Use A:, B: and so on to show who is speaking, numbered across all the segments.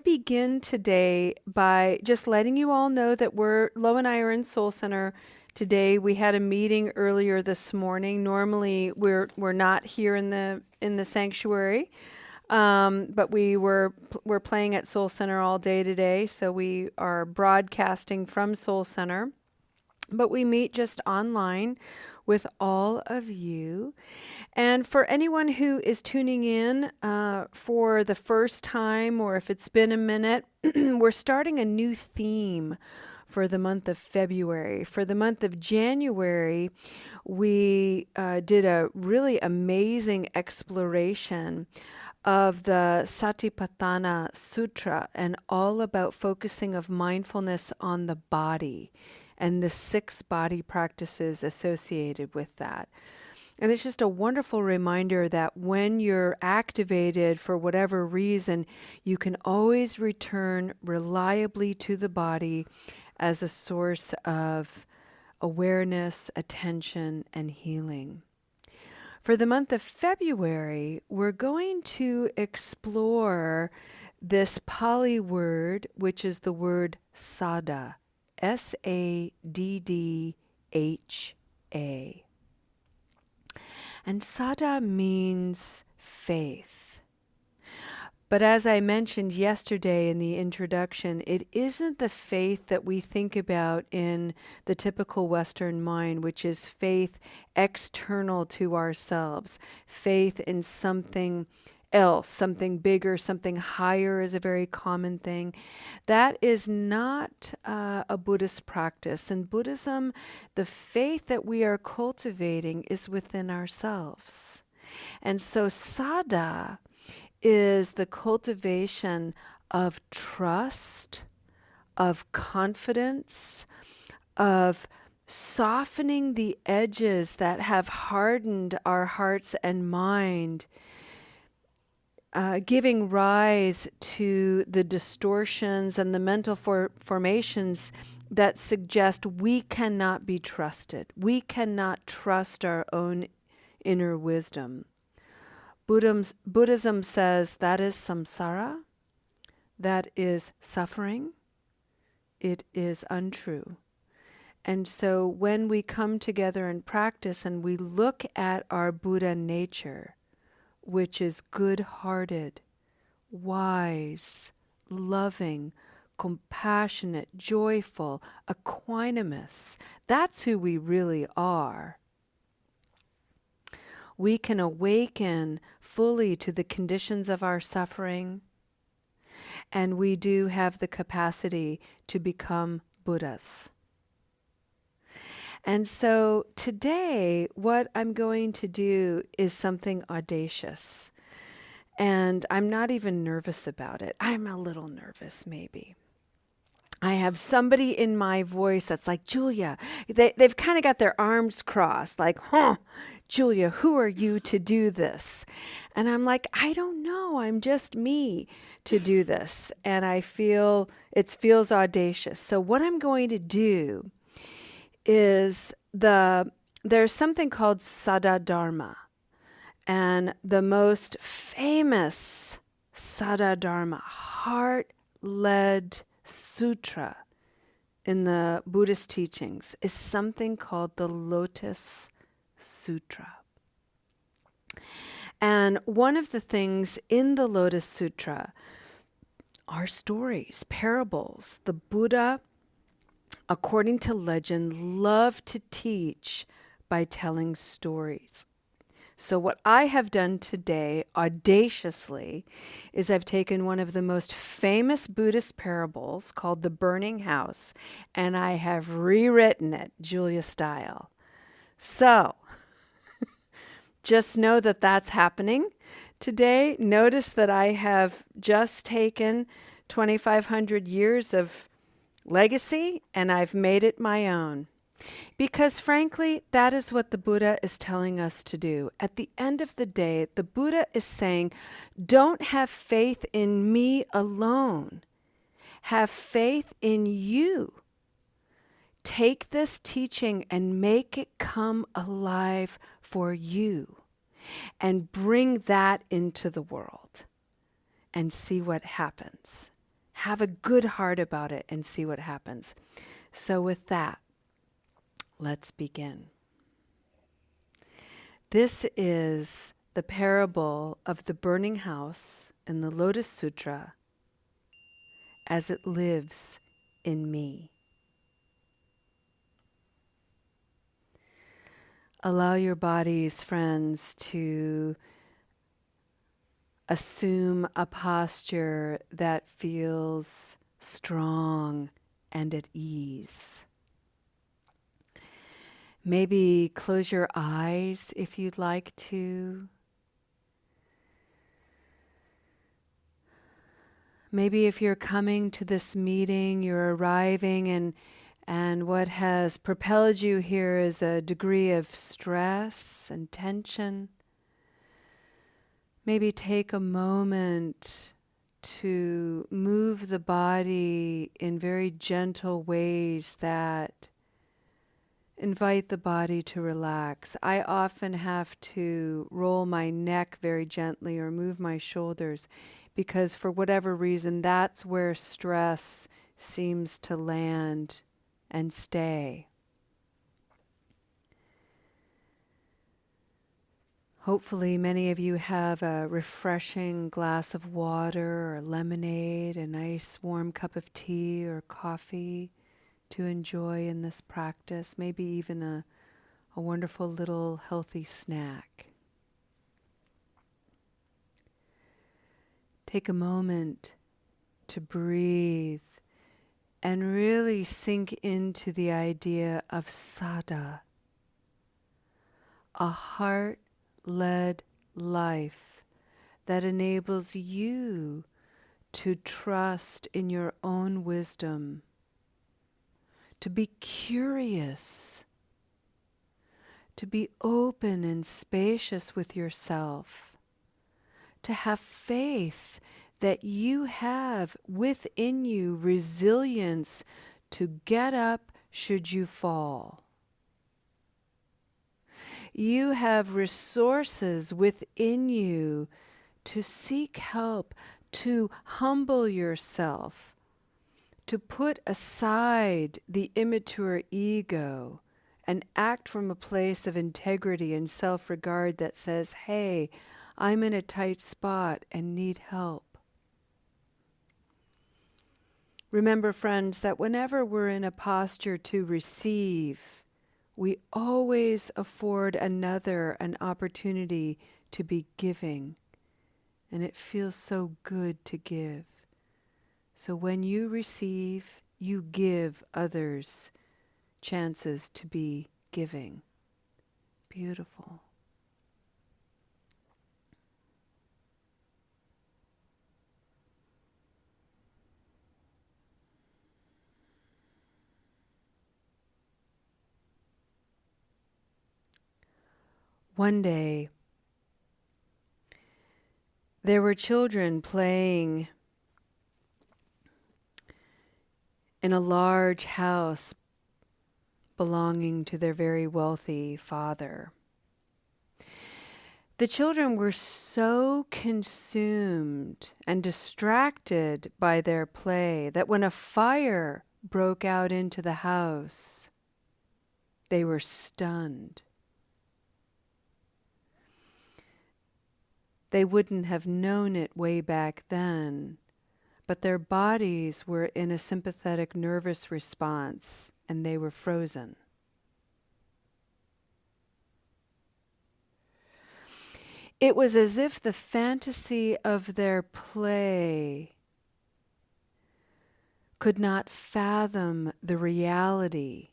A: begin today by just letting you all know that Lo and I are in Soul Center today. We had a meeting earlier this morning. Normally, we're not here in the sanctuary, but we're playing at Soul Center all day today. So we are broadcasting from Soul Center, but we meet just online with all of you. And for anyone who is tuning in for the first time, or if it's been a minute, we're starting a new theme for the month of February. For the month of January, we did a really amazing exploration of the Satipatthana Sutra and all about focusing of mindfulness on the body and the 6 body practices associated with that. And it's just a wonderful reminder that when you're activated for whatever reason, you can always return reliably to the body as a source of awareness, attention, and healing. For the month of February, we're going to explore this Pali word, which is the word saddha, Saddha. And saddha means faith. But as I mentioned yesterday in the introduction, it isn't the faith that we think about in the typical Western mind, which is faith external to ourselves. Faith in something else, something bigger, something higher is a very common thing. That is not a Buddhist practice. In Buddhism, the faith that we are cultivating is within ourselves. And so saddha is the cultivation of trust, of confidence, of softening the edges that have hardened our hearts and mind, giving rise to the distortions and the mental formations that suggest we cannot be trusted. We cannot trust our own inner wisdom. Buddhism says that is samsara, that is suffering, it is untrue. And so when we come together and practice and we look at our Buddha nature, which is good-hearted, wise, loving, compassionate, joyful, equanimous, that's who we really are. We can awaken fully to the conditions of our suffering, and we do have the capacity to become Buddhas. And so today, what I'm going to do is something audacious. And I'm not even nervous about it. I'm a little nervous, maybe. I have somebody in my voice that's like, Julia, they've kind of got their arms crossed, like, Julia, who are you to do this? And I'm like, I don't know. I'm just me to do this. And I feel it feels audacious. So what I'm going to do is there's something called Saddha Dharma. And the most famous Saddha Dharma, heart-led sutra in the Buddhist teachings is something called the Lotus Sutra. And one of the things in the Lotus Sutra are stories, parables. The Buddha, according to legend, loved to teach by telling stories. So what I have done today, audaciously, is I've taken one of the most famous Buddhist parables called The Burning House, and I have rewritten it Julia style. So just know that that's happening today. Notice that I have just taken 2,500 years of legacy and I've made it my own. Because frankly, that is what the Buddha is telling us to do. At the end of the day, the Buddha is saying, don't have faith in me alone. Have faith in you. Take this teaching and make it come alive for you. And bring that into the world. And see what happens. Have a good heart about it and see what happens. So with that, let's begin. This is the parable of the burning house in the Lotus Sutra as it lives in me. Allow your bodies, friends, to assume a posture that feels strong and at ease. Maybe close your eyes if you'd like to. Maybe if you're coming to this meeting, you're arriving and what has propelled you here is a degree of stress and tension. Maybe take a moment to move the body in very gentle ways that invite the body to relax. I often have to roll my neck very gently or move my shoulders because for whatever reason, that's where stress seems to land and stay. Hopefully, many of you have a refreshing glass of water or lemonade, a nice warm cup of tea or coffee to enjoy in this practice, maybe even a wonderful little healthy snack. Take a moment to breathe and really sink into the idea of sada, a heart-led life that enables you to trust in your own wisdom, to be curious, to be open and spacious with yourself, to have faith that you have within you resilience to get up should you fall. You have resources within you to seek help, to humble yourself, to put aside the immature ego and act from a place of integrity and self-regard that says, hey, I'm in a tight spot and need help. Remember, friends, that whenever we're in a posture to receive, we always afford another an opportunity to be giving. And it feels so good to give. So when you receive, you give others chances to be giving. Beautiful. One day, there were children playing in a large house belonging to their very wealthy father. The children were so consumed and distracted by their play that when a fire broke out into the house, they were stunned. They wouldn't have known it way back then, but their bodies were in a sympathetic nervous response and they were frozen. It was as if the fantasy of their play could not fathom the reality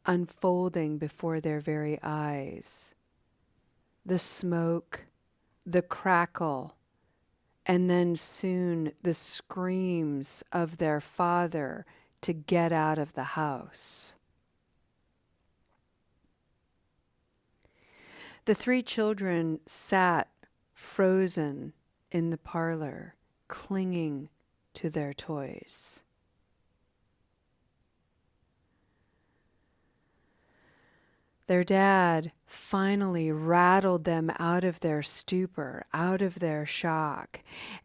A: unfolding before their very eyes. The smoke, the crackle, and then soon the screams of their father to get out of the house. The three children sat frozen in the parlor, clinging to their toys. Their dad finally rattled them out of their stupor, out of their shock,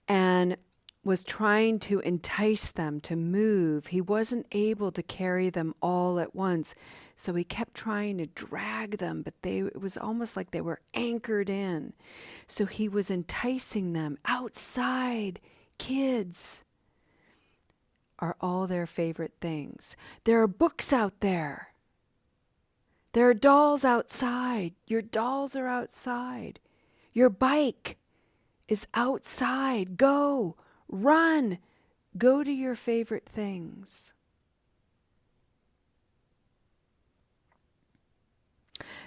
A: and was trying to entice them to move. He wasn't able to carry them all at once. So he kept trying to drag them, but it was almost like they were anchored in. So he was enticing them outside. Kids are all their favorite things. There are books out there. There are dolls outside. Your dolls are outside. Your bike is outside. Go, run, go to your favorite things.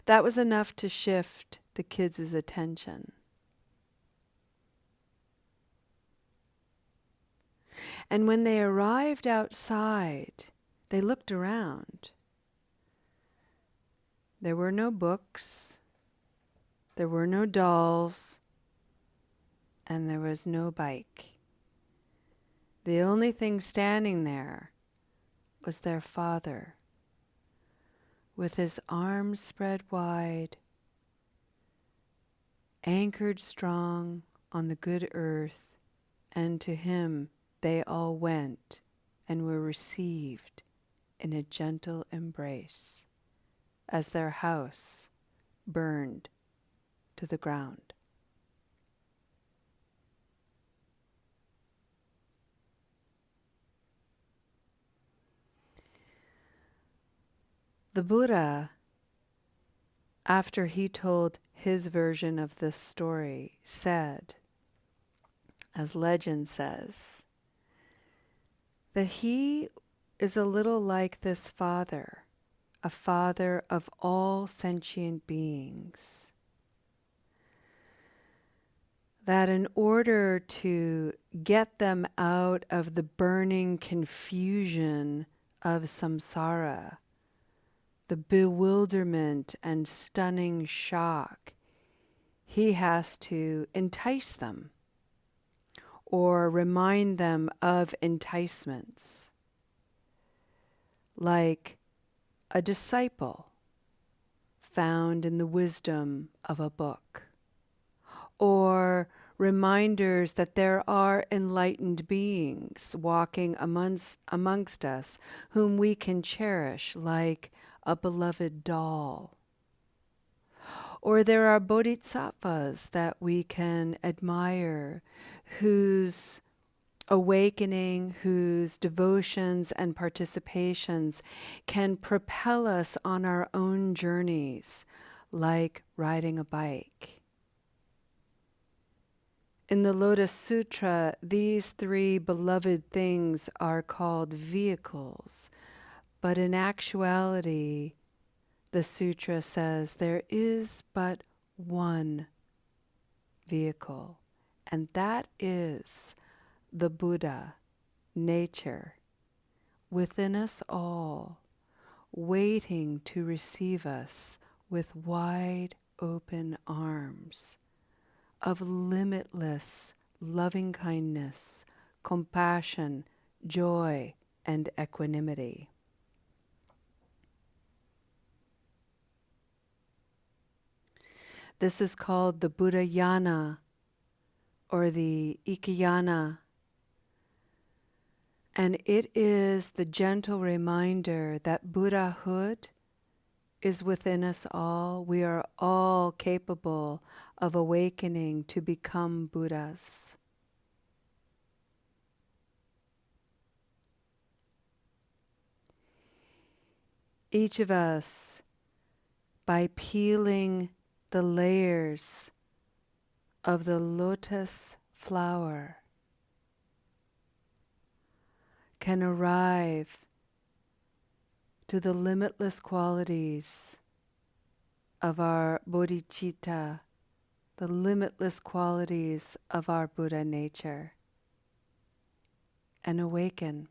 A: That was enough to shift the kids' attention. And when they arrived outside, they looked around. There were no books, there were no dolls, and there was no bike. The only thing standing there was their father, with his arms spread wide, anchored strong on the good earth, and to him they all went and were received in a gentle embrace as their house burned to the ground. The Buddha, after he told his version of this story, said, as legend says, that he is a little like this father, a father of all sentient beings. That in order to get them out of the burning confusion of samsara, the bewilderment and stunning shock, he has to entice them or remind them of enticements, like a disciple found in the wisdom of a book, or reminders that there are enlightened beings walking amongst us whom we can cherish like a beloved doll. Or there are bodhisattvas that we can admire, whose awakening, whose devotions and participations can propel us on our own journeys, like riding a bike. In the Lotus Sutra, these three beloved things are called vehicles, but in actuality, the sutra says there is but one vehicle, and that is the Buddha, nature, within us all, waiting to receive us with wide open arms of limitless loving kindness, compassion, joy, and equanimity. This is called the Buddhayana, or the Ikayana, and it is the gentle reminder that Buddhahood is within us all. We are all capable of awakening to become Buddhas. Each of us, by peeling the layers of the lotus flower, can arrive to the limitless qualities of our bodhicitta, the limitless qualities of our Buddha nature, and awaken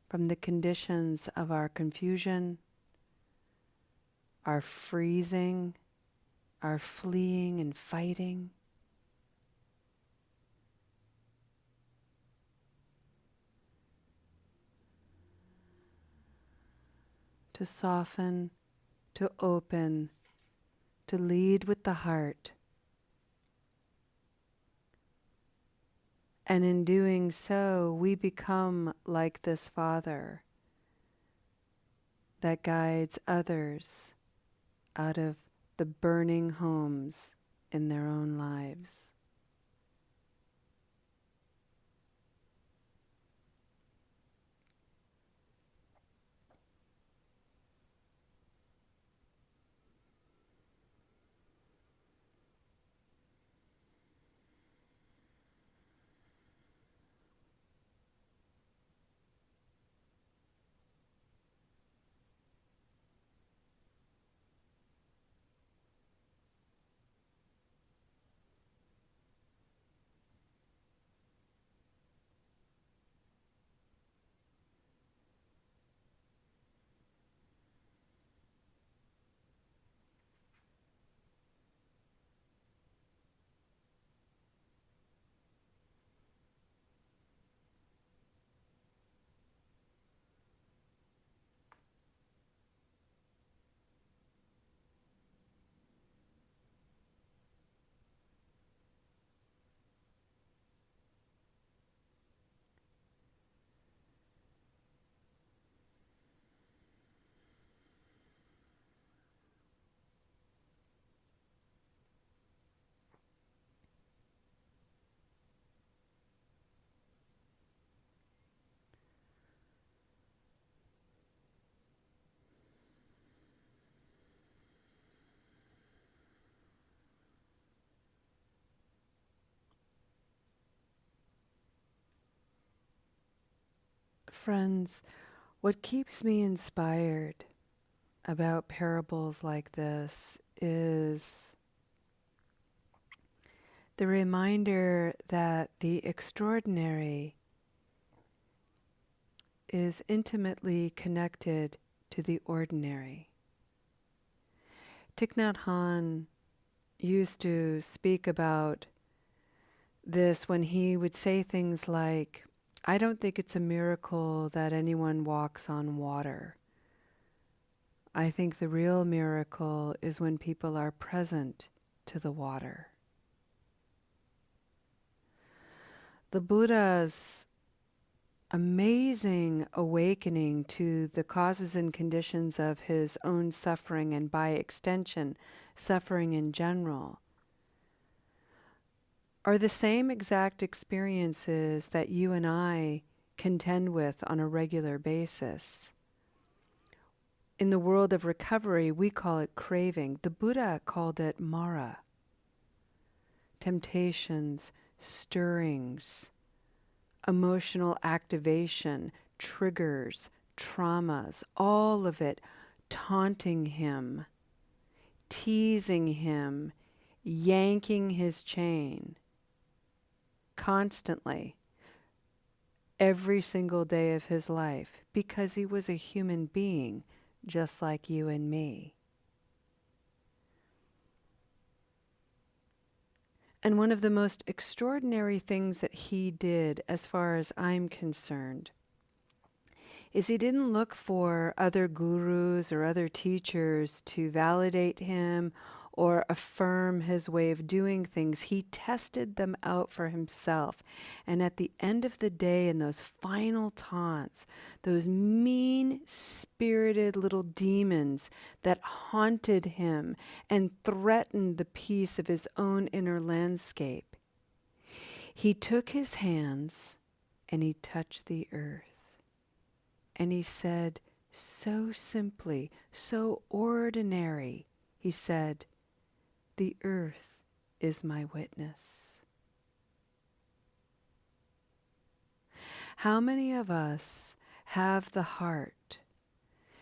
A: from the conditions of our confusion, our freezing, our fleeing and fighting, to soften, to open, to lead with the heart, And in doing so, we become like this Father that guides others out of the burning homes in their own lives. Friends, what keeps me inspired about parables like this is the reminder that the extraordinary is intimately connected to the ordinary. Thich Nhat Hanh used to speak about this when he would say things like, I don't think it's a miracle that anyone walks on water. I think the real miracle is when people are present to the water. The Buddha's amazing awakening to the causes and conditions of his own suffering, and by extension, suffering in general, are the same exact experiences that you and I contend with on a regular basis. In the world of recovery, we call it craving. The Buddha called it mara. Temptations, stirrings, emotional activation, triggers, traumas, all of it taunting him, teasing him, yanking his chain constantly, every single day of his life, because he was a human being just like you and me. And one of the most extraordinary things that he did, as far as I'm concerned, is he didn't look for other gurus or other teachers to validate him or affirm his way of doing things. He tested them out for himself. And at the end of the day, in those final taunts, those mean-spirited little demons that haunted him and threatened the peace of his own inner landscape, he took his hands and he touched the earth. And he said, so simply, so ordinary, he said, the earth is my witness. How many of us have the heart,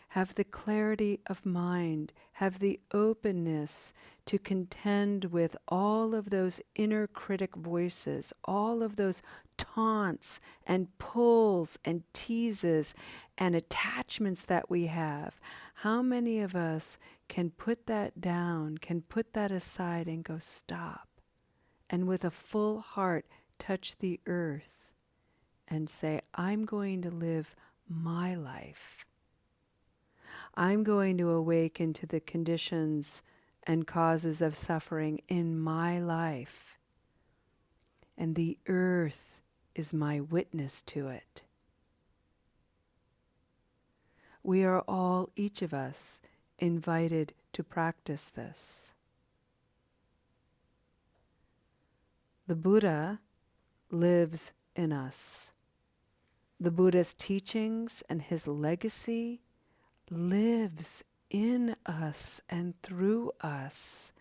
A: have the clarity of mind, have the openness to contend with all of those inner critic voices, all of those taunts and pulls and teases and attachments that we have? How many of us can put that down, can put that aside and go, stop, and with a full heart touch the earth and say, I'm going to live my life. I'm going to awaken to the conditions and causes of suffering in my life. And the earth is my witness to it. We are all, each of us, invited to practice this. The Buddha lives in us. The Buddha's teachings and his legacy lives in us and through us.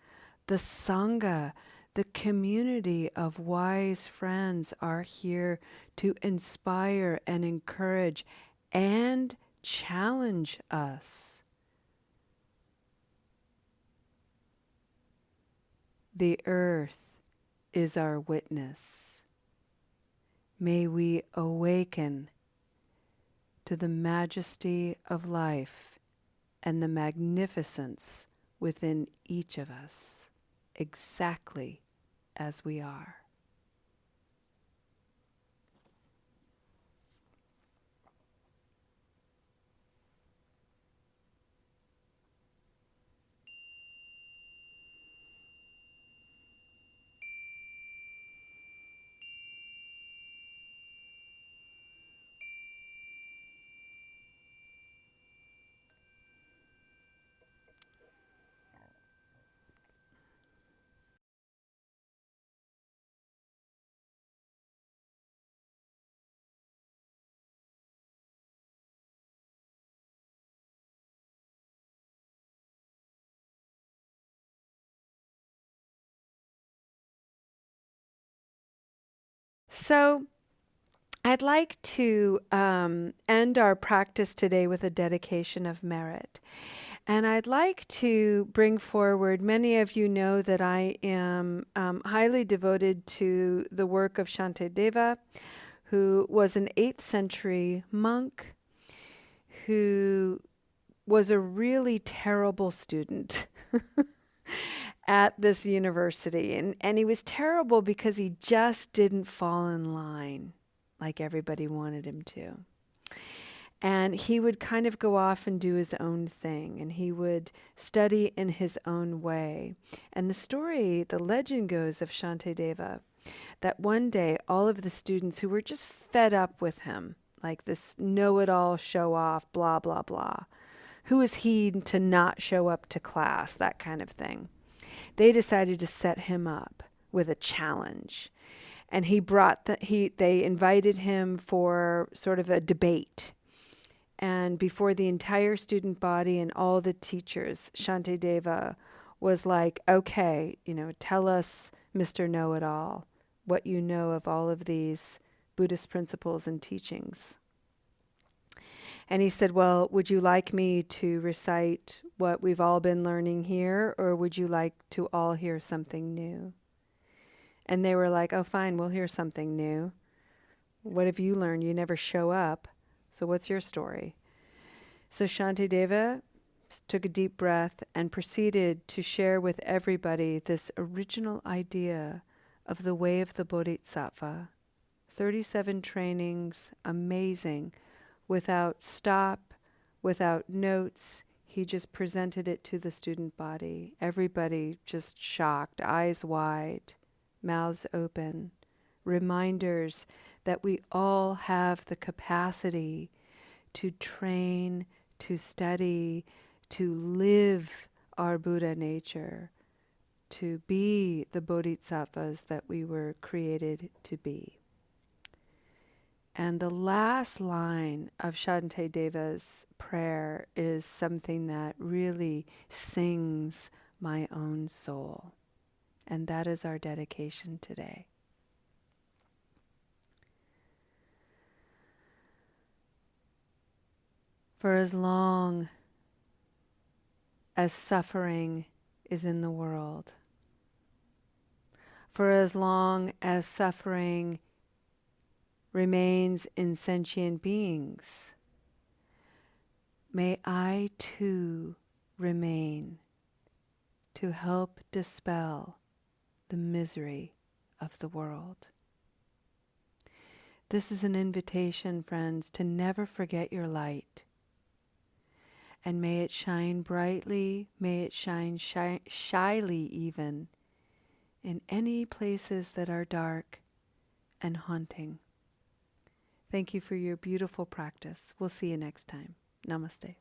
A: The Sangha, the community of wise friends, are here to inspire and encourage and challenge us. The earth is our witness. May we awaken to the majesty of life and the magnificence within each of us, exactly as we are. So, I'd like to end our practice today with a dedication of merit. And I'd like to bring forward, many of you know that I am highly devoted to the work of Shantideva, who was an 8th century monk who was a really terrible student at this university. And he was terrible because he just didn't fall in line like everybody wanted him to. And he would kind of go off and do his own thing, and he would study in his own way. And the story, the legend goes of Shantideva, that one day all of the students who were just fed up with him, like this know-it-all, show-off, blah, blah, blah, who is he to not show up to class, that kind of thing, they decided to set him up with a challenge. And they invited him for sort of a debate. And before the entire student body and all the teachers, Shantideva was like, okay, tell us, Mr. Know-it-all, what you know of all of these Buddhist principles and teachings. And he said, well, would you like me to recite what we've all been learning here, or would you like to all hear something new? And they were like, oh, fine, we'll hear something new. What have you learned? You never show up. So what's your story? So Shantideva took a deep breath and proceeded to share with everybody this original idea of the way of the Bodhisattva. 37 trainings, amazing, without stop, without notes. He just presented it to the student body. Everybody just shocked, eyes wide, mouths open. Reminders that we all have the capacity to train, to study, to live our Buddha nature, to be the bodhisattvas that we were created to be. And the last line of Shantideva's prayer is something that really sings my own soul. And that is our dedication today. For as long as suffering is in the world, for as long as suffering remains in sentient beings, may I too remain to help dispel the misery of the world. This is an invitation, friends, to never forget your light. And may it shine brightly, may it shine shyly even, in any places that are dark and haunting. Thank you for your beautiful practice. We'll see you next time. Namaste.